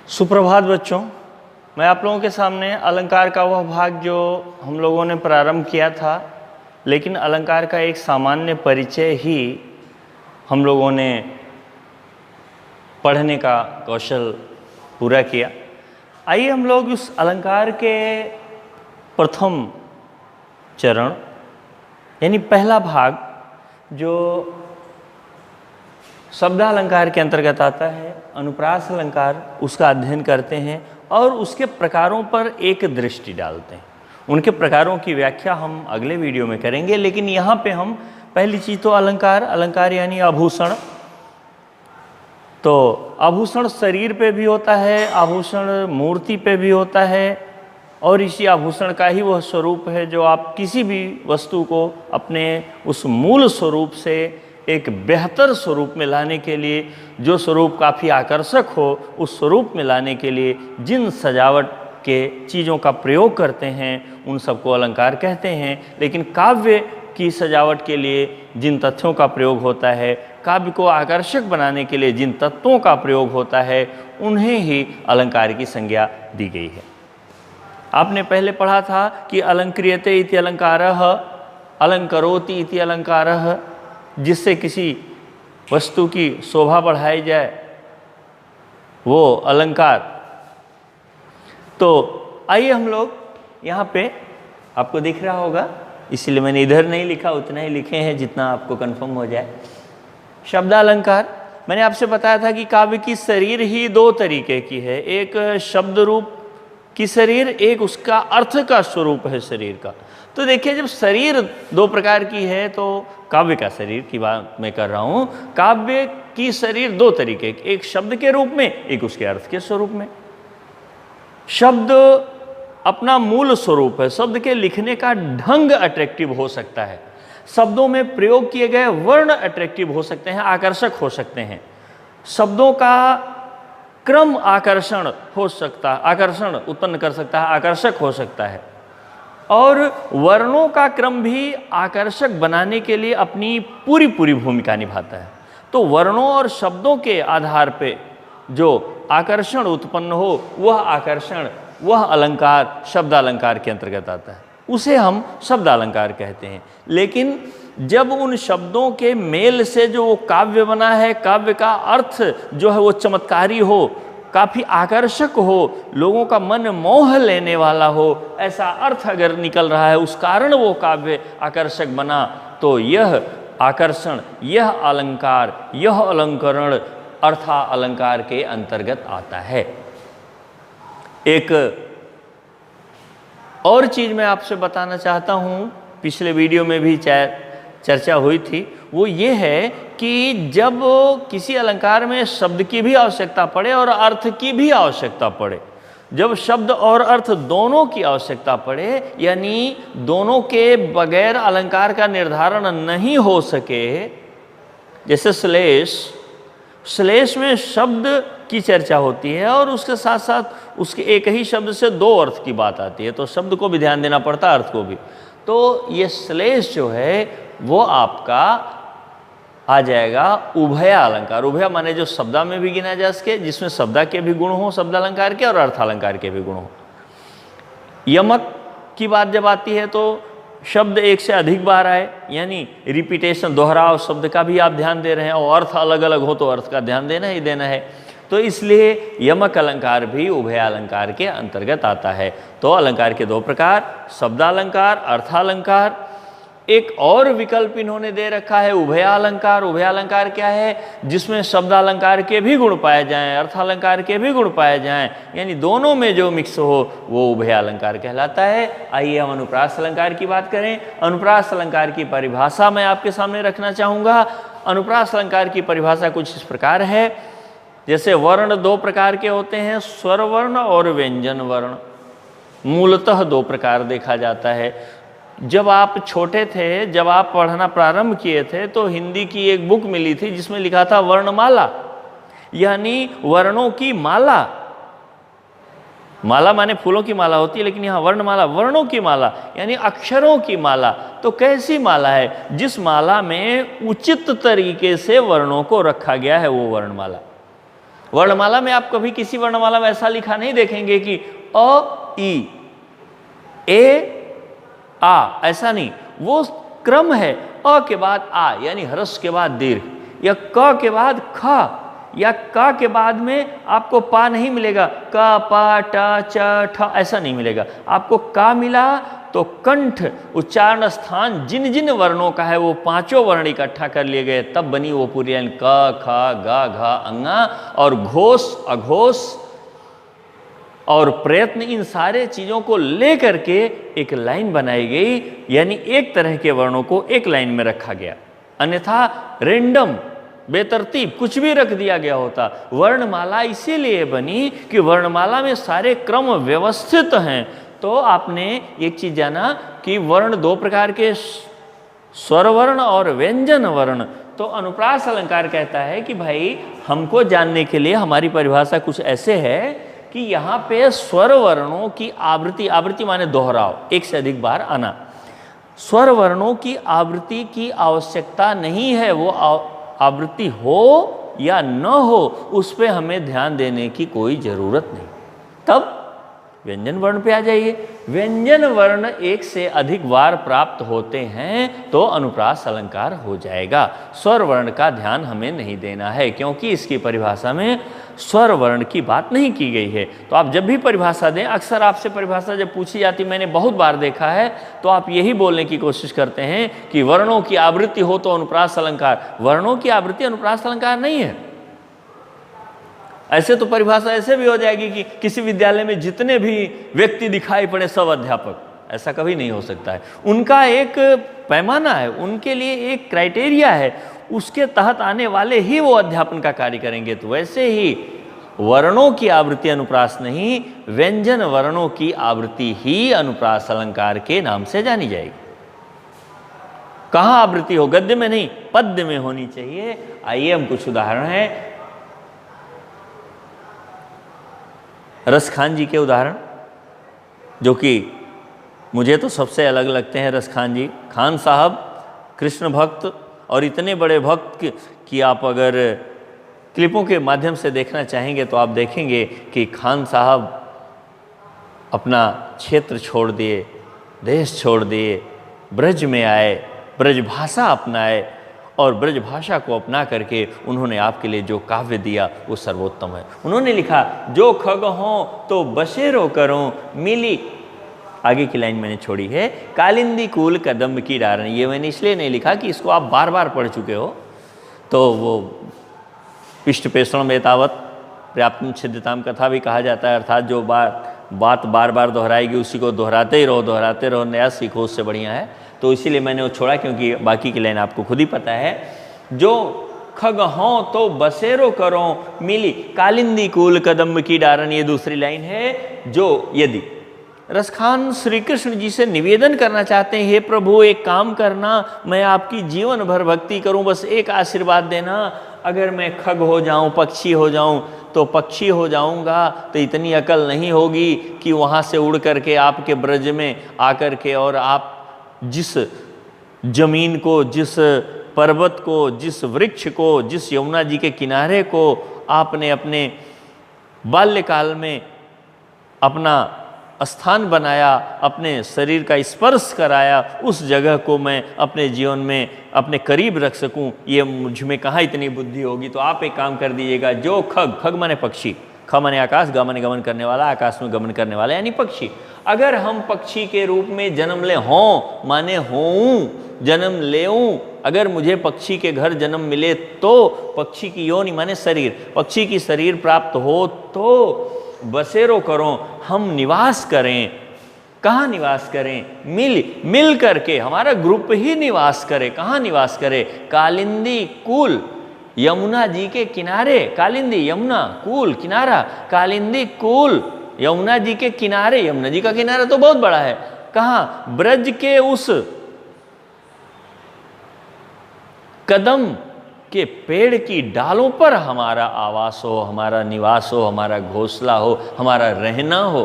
सुप्रभात बच्चों, मैं आप लोगों के सामने अलंकार का वह भाग जो हम लोगों ने प्रारंभ किया था, लेकिन अलंकार का एक सामान्य परिचय ही हम लोगों ने पढ़ने का कौशल पूरा किया। आइए हम लोग उस अलंकार के प्रथम चरण यानी पहला भाग जो शब्दालंकार के अंतर्गत आता है, अनुप्रास अलंकार, उसका अध्ययन करते हैं और उसके प्रकारों पर एक दृष्टि डालते हैं। उनके प्रकारों की व्याख्या हम अगले वीडियो में करेंगे, लेकिन यहाँ पे हम पहली चीज़ तो अलंकार यानी आभूषण। तो आभूषण शरीर पे भी होता है, आभूषण मूर्ति पे भी होता है, और इसी आभूषण का ही वह स्वरूप है जो आप किसी भी वस्तु को अपने उस मूल स्वरूप से एक बेहतर स्वरूप में लाने के लिए, जो स्वरूप काफ़ी आकर्षक हो, उस स्वरूप में लाने के लिए जिन सजावट के चीज़ों का प्रयोग करते हैं उन सबको अलंकार कहते हैं। लेकिन काव्य की सजावट के लिए जिन तथ्यों का प्रयोग होता है, काव्य को आकर्षक बनाने के लिए जिन तत्वों का प्रयोग होता है, उन्हें ही अलंकार की संज्ञा दी गई है। आपने पहले पढ़ा था कि अलंक्रियते इति अलंकारः, अलंकरोति इति अलंकारः, जिससे किसी वस्तु की शोभा बढ़ाई जाए वो अलंकार। तो आइए हम लोग यहाँ पे, आपको दिख रहा होगा इसलिए मैंने इधर नहीं लिखा, उतना ही लिखे हैं जितना आपको कंफर्म हो जाए। शब्दालंकार, मैंने आपसे बताया था कि काव्य की शरीर ही दो तरीके की है, एक शब्द रूप की शरीर, एक उसका अर्थ का स्वरूप है शरीर का। तो देखिए, जब शरीर दो प्रकार की है तो काव्य का शरीर की बात मैं कर रहा हूँ। काव्य की शरीर दो तरीके की, एक शब्द के रूप में, एक उसके अर्थ के स्वरूप में। शब्द अपना मूल स्वरूप है, शब्द के लिखने का ढंग अट्रैक्टिव हो सकता है, शब्दों में प्रयोग किए गए वर्ण अट्रैक्टिव हो सकते हैं, आकर्षक हो सकते हैं, शब्दों का क्रम आकर्षण हो सकता है, आकर्षण उत्पन्न कर सकता है, आकर्षक हो सकता है, और वर्णों का क्रम भी आकर्षक बनाने के लिए अपनी पूरी भूमिका निभाता है। तो वर्णों और शब्दों के आधार पे जो आकर्षण उत्पन्न हो, वह आकर्षण, वह अलंकार शब्दालंकार के अंतर्गत आता है, उसे हम शब्दालंकार कहते हैं। लेकिन जब उन शब्दों के मेल से जो वो काव्य बना है, काव्य का अर्थ जो है वो चमत्कारी हो, काफ़ी आकर्षक हो, लोगों का मन मोह लेने वाला हो, ऐसा अर्थ अगर निकल रहा है, उस कारण वो काव्य आकर्षक बना, तो यह आकर्षण, यह अलंकार, यह अलंकरण अर्था अलंकार के अंतर्गत आता है। एक और चीज़ मैं आपसे बताना चाहता हूँ, पिछले वीडियो में भी चर्चा हुई थी, वो ये है कि जब किसी अलंकार में शब्द की भी आवश्यकता पड़े और अर्थ की भी आवश्यकता पड़े, जब शब्द और अर्थ दोनों की आवश्यकता पड़े, यानी दोनों के बगैर अलंकार का निर्धारण नहीं हो सके, जैसे श्लेष में शब्द की चर्चा होती है और उसके साथ साथ उसके एक ही शब्द से दो अर्थ की बात आती है, तो शब्द को भी ध्यान देना पड़ता है, अर्थ को भी। तो ये श्लेष जो है वो आपका आ जाएगा उभया अलंकार। उभया माने जो शब्दा में भी गिना जा सके, जिसमें शब्दा के भी गुण हो, शब्दालंकार के, और अर्थालंकार के भी गुण हो। यमक की बात जब आती है तो शब्द एक से अधिक बार आए, यानी रिपीटेशन, दोहराव शब्द का भी आप ध्यान दे रहे हैं, और अर्थ अलग अलग हो तो अर्थ का ध्यान देना ही देना है। तो इसलिए यमक अलंकार भी उभयालंकार के अंतर्गत आता है। तो अलंकार के दो प्रकार, शब्दालंकार, अर्थालंकार। एक और विकल्प इन्होंने दे रखा है उभयालंकार। उभयालंकार क्या है? जिसमें शब्दालंकार के भी गुण पाए जाएं, अर्थालंकार के भी गुण पाए जाएं, यानी दोनों में जो मिक्स हो वो उभयालंकार कहलाता है। आइए हम अनुप्रास अलंकार की बात करें। अनुप्रास अलंकार की परिभाषा मैं आपके सामने रखना चाहूँगा। अनुप्रास अलंकार की परिभाषा कुछ इस प्रकार है, जैसे वर्ण दो प्रकार के होते हैं, स्वर वर्ण और व्यंजन वर्ण। मूलतः दो प्रकार देखा जाता है। जब आप छोटे थे, जब आप पढ़ना प्रारंभ किए थे, तो हिंदी की एक बुक मिली थी जिसमें लिखा था वर्णमाला, यानी वर्णों की माला। माला माने फूलों की माला होती है, लेकिन यहाँ वर्णमाला, वर्णों की माला यानी अक्षरों की माला। तो कैसी माला है? जिस माला में उचित तरीके से वर्णों को रखा गया है, वो वर्णमाला। वर्णमाला में आप कभी किसी वर्णमाला में ऐसा लिखा नहीं देखेंगे कि अ ई ए आ, ऐसा नहीं। वो क्रम है, अ के बाद आ यानी ह्रस्व के बाद दीर्घ, या क के बाद ख, या क के बाद में आपको पा नहीं मिलेगा, क पा ट च ठ ऐसा नहीं मिलेगा। आपको का मिला तो कंठ उच्चारण स्थान जिन जिन वर्णों का है वो पांचों वर्ण इकट्ठा कर लिए गए, तब बनी वो पूरी लाइन क ख ग घ अंगा। और घोष अघोष और प्रयत्न, इन सारे चीज़ों को लेकर के एक लाइन बनाई गई, यानी एक तरह के वर्णों को एक लाइन में रखा गया। अन्यथा रेंडम बेतरतीब कुछ भी रख दिया गया होता। वर्णमाला इसीलिए बनी कि वर्णमाला में सारे क्रम व्यवस्थित हैं। तो आपने एक चीज जाना कि वर्ण दो प्रकार के, स्वर वर्ण और व्यंजन वर्ण। तो अनुप्रास अलंकार कहता है कि भाई हमको जानने के लिए हमारी परिभाषा कुछ ऐसे है कि यहाँ पे स्वर वर्णों की आवृत्ति, आवृत्ति माने दोहराव, एक से अधिक बार आना, स्वर वर्णों की आवृत्ति की आवश्यकता नहीं है। वो आवृत्ति हो या न हो उस पर हमें ध्यान देने की कोई ज़रूरत नहीं। तब व्यंजन वर्ण पे आ जाइए। व्यंजन वर्ण एक से अधिक बार प्राप्त होते हैं तो अनुप्रास अलंकार हो जाएगा। स्वर वर्ण का ध्यान हमें नहीं देना है, क्योंकि इसकी परिभाषा में स्वर वर्ण की बात नहीं की गई है। तो आप जब भी परिभाषा दें, अक्सर आपसे परिभाषा जब पूछी जाती, मैंने बहुत बार देखा है, तो आप यही बोलने की कोशिश करते हैं कि वर्णों की आवृत्ति हो तो अनुप्रास अलंकार। वर्णों की आवृत्ति अनुप्रास अलंकार नहीं है। ऐसे तो परिभाषा ऐसे भी हो जाएगी कि किसी विद्यालय में जितने भी व्यक्ति दिखाई पड़े सब अध्यापक, ऐसा कभी नहीं हो सकता है। उनका एक पैमाना है, उनके लिए एक क्राइटेरिया है, उसके तहत आने वाले ही वो अध्यापन का कार्य करेंगे। तो वैसे ही वर्णों की आवृत्ति अनुप्रास नहीं, व्यंजन वर्णों की आवृत्ति ही अनुप्रास अलंकार के नाम से जानी जाएगी। कहाँ आवृत्ति हो? गद्य में नहीं, पद्य में होनी चाहिए। आइए हम कुछ उदाहरण हैं रसखान जी के उदाहरण, जो कि मुझे तो सबसे अलग लगते हैं। रसखान जी, खान साहब कृष्ण भक्त, और इतने बड़े भक्त कि आप अगर क्लिपों के माध्यम से देखना चाहेंगे तो आप देखेंगे कि खान साहब अपना क्षेत्र छोड़ दिए, देश छोड़ दिए, ब्रज में आए, ब्रज भाषा अपनाए, और ब्रज भाषा को अपना करके उन्होंने आपके लिए जो काव्य दिया वो सर्वोत्तम है। उन्होंने लिखा, जो खग हों तो बसेरो करो मिली, आगे की लाइन मैंने छोड़ी है, कालिंदी कूल कदम्ब की डारण। ये मैंने इसलिए नहीं लिखा कि इसको आप बार बार पढ़ चुके हो, तो वो पिष्ट पेषण में तावत पर्याप्तम छिद्यताम कथा भी कहा जाता है, अर्थात जो बात बार बार दोहराएगी उसी को दोहराते ही रहो, नया सीखो, उससे बढ़िया है। तो इसीलिए मैंने वो छोड़ा, क्योंकि बाकी की लाइन आपको खुद ही पता है। जो खग हों तो बसेरो करो मिली, कालिंदी कूल कदम्ब की डारण, ये दूसरी लाइन है। जो यदि रसखान श्री कृष्ण जी से निवेदन करना चाहते हैं, हे प्रभु एक काम करना, मैं आपकी जीवन भर भक्ति करूं, बस एक आशीर्वाद देना, अगर मैं खग हो जाऊं, पक्षी हो जाऊं तो पक्षी हो जाऊंगा, तो इतनी अकल नहीं होगी कि वहाँ से उड़ करके आपके ब्रज में आकर के, और आप जिस जमीन को, जिस पर्वत को, जिस वृक्ष को, जिस यमुना जी के किनारे को आपने अपने बाल्यकाल में अपना स्थान बनाया, अपने शरीर का स्पर्श कराया, उस जगह को मैं अपने जीवन में अपने करीब रख सकूं, ये मुझ में कहाँ इतनी बुद्धि होगी। तो आप एक काम कर दीजिएगा, जो खग, खग माने पक्षी, ख माने आकाश, ग माने गमन करने वाला, आकाश में गमन करने वाला यानी पक्षी। अगर हम पक्षी के रूप में जन्म ले, हों माने होऊं, जन्म लेऊं, अगर मुझे पक्षी के घर जन्म मिले तो, पक्षी की योनि माने शरीर, पक्षी की शरीर प्राप्त हो तो बसेरो करो, हम निवास करें। कहाँ निवास करें? मिल करके, हमारा ग्रुप ही निवास करे। कहाँ निवास करे? कालिंदी कूल, यमुना जी के किनारे। कालिंदी यमुना, कूल किनारा, कालिंदी कूल यमुना जी के किनारे। यमुना जी का किनारा तो बहुत बड़ा है। कहाँ? ब्रज के उस कदम के पेड़ की डालों पर हमारा आवास हो, हमारा निवास हो, हमारा घोंसला हो, हमारा रहना हो।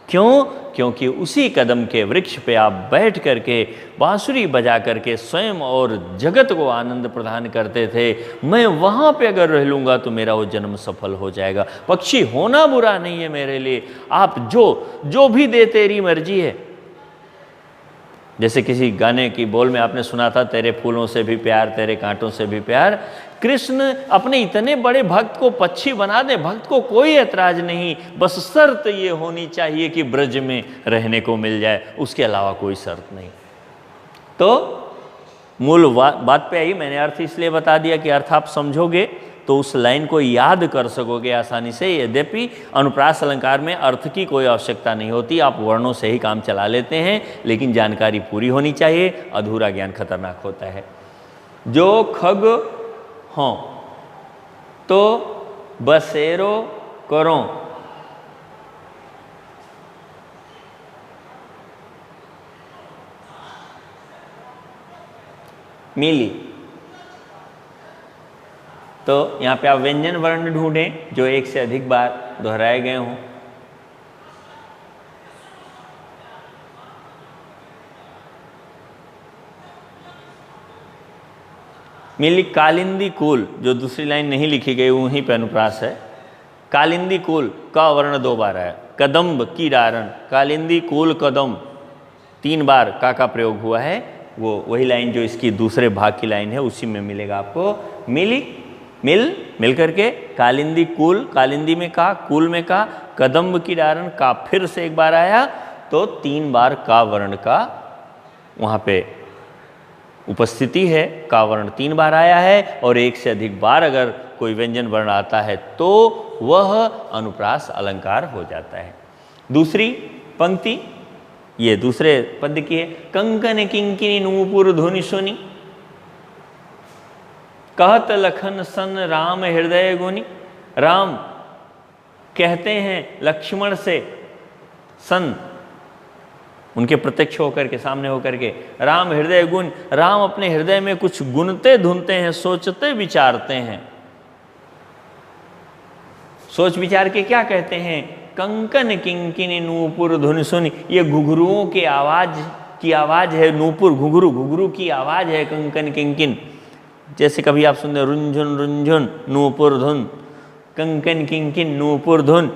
क्यों? क्योंकि उसी कदम के वृक्ष पे आप बैठ करके बांसुरी बजा करके स्वयं और जगत को आनंद प्रदान करते थे। मैं वहाँ पे अगर रह लूँगा तो मेरा वो जन्म सफल हो जाएगा। पक्षी होना बुरा नहीं है मेरे लिए, आप जो भी दे तेरी मर्जी है। जैसे किसी गाने की बोल में आपने सुना था, तेरे फूलों से भी प्यार, तेरे कांटों से भी प्यार। कृष्ण अपने इतने बड़े भक्त को पक्षी बना दे, भक्त को कोई ऐतराज नहीं, बस शर्त ये होनी चाहिए कि ब्रज में रहने को मिल जाए, उसके अलावा कोई शर्त नहीं। तो मूल बात पे आई। मैंने अर्थ इसलिए बता दिया कि अर्थ आप समझोगे तो उस लाइन को याद कर सकोगे आसानी से। यद्यपि अनुप्रास अलंकार में अर्थ की कोई आवश्यकता नहीं होती, आप वर्णों से ही काम चला लेते हैं, लेकिन जानकारी पूरी होनी चाहिए, अधूरा ज्ञान खतरनाक होता है। जो खग हों तो बसेरो करो, मिली। तो यहाँ पे आप व्यंजन वर्ण ढूंढें जो एक से अधिक बार दोहराए गए हों। मिली कालिंदी कुल, जो दूसरी लाइन नहीं लिखी गई वहीं पे अनुप्रास है। कालिंदी कुल का वर्ण 2 बार है। कदम्ब की डारण, कालिंदी कुल कदम 3 बार का प्रयोग हुआ है। वो वही लाइन जो इसकी दूसरे भाग की लाइन है उसी में मिलेगा आपको। मिली मिल करके कालिंदी कुल, कालिंदी में का, कुल में का, कदम्ब की डारण का फिर से एक बार आया, तो 3 बार का वर्ण का वहाँ पे उपस्थिति है। का वर्ण 3 बार आया है, और एक से अधिक बार अगर कोई व्यंजन वर्ण आता है तो वह अनुप्रास अलंकार हो जाता है। दूसरी पंक्ति ये दूसरे पद की है। कंकन किंकिनी नूपुर धुनि सुनी, कहत लखन सन राम हृदय गुनी। राम कहते हैं लक्ष्मण से, सन उनके प्रत्यक्ष होकर के, सामने होकर के, राम हृदय गुण, राम अपने हृदय में कुछ गुनते धुनते हैं, सोचते विचारते हैं। सोच विचार के क्या कहते हैं? कंकन किंकिनी नूपुर धुनि सुनी। ये घुघरुओं की आवाज है। नूपुर घुघरू, घुघरू की आवाज है कंकन किंकिन। जैसे कभी आप सुनते रुंझुन रुंझुन नूपुर धुन, कंकन किंकिन नूपुर धुन।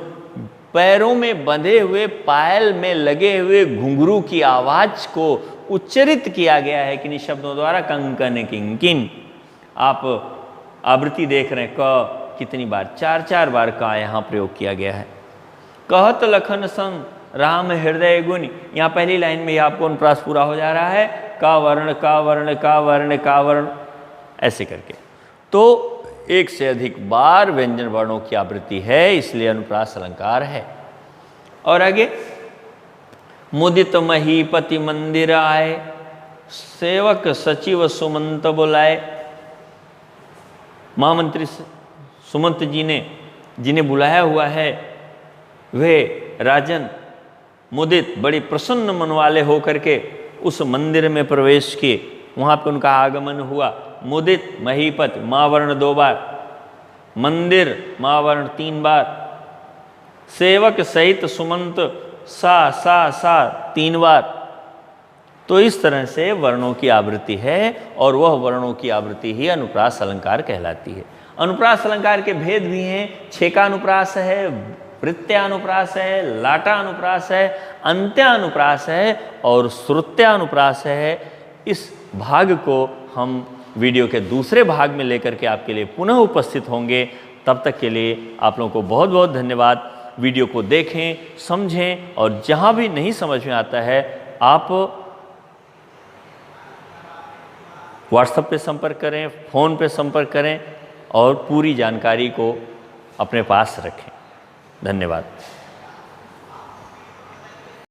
पैरों में बंधे हुए, पायल में लगे हुए घुंघरू की आवाज को उच्चरित किया गया है किन्हीं शब्दों द्वारा, कंकन किंकिन। आप आवृत्ति देख रहे हैं, क कितनी बार? 4 बार का यहाँ प्रयोग किया गया है। कहत लखन सन राम हृदय गुण, यहाँ पहली लाइन में ही आपको अनुप्रास पूरा हो जा रहा है। का वर्ण का वर्ण का वर्ण का वर्ण, ऐसे करके। तो एक से अधिक बार व्यंजन वर्णों की आवृत्ति है, इसलिए अनुप्रास अलंकार है। और आगे, मुदित महीपति मंदिर आए, सेवक सचिव सुमंत बुलाए। महामंत्री सुमंत जी ने जिन्हें बुलाया हुआ है, वे राजन मुदित, बड़ी प्रसन्न मन वाले होकर के उस मंदिर में प्रवेश किए। वहाँ पे उनका आगमन हुआ। मुदित महीपत, मावर्ण 2 बार, मंदिर मावर्ण 3 बार, सेवक सहित सुमंत सा 3 बार। तो इस तरह से वर्णों की आवृत्ति है, और वह वर्णों की आवृत्ति ही अनुप्रास अलंकार कहलाती है। अनुप्रास अलंकार के भेद भी हैं। छेका अनुप्रास है, वृत्त्यानुप्रास है, लाटानुप्रास है, अंत्यानुप्रास है और श्रुत्यानुप्रास है। इस भाग को हम वीडियो के दूसरे भाग में लेकर के आपके लिए पुनः उपस्थित होंगे। तब तक के लिए आप लोगों को बहुत बहुत धन्यवाद। वीडियो को देखें, समझें, और जहाँ भी नहीं समझ में आता है आप व्हाट्सएप पे संपर्क करें, फ़ोन पे संपर्क करें, और पूरी जानकारी को अपने पास रखें। धन्यवाद।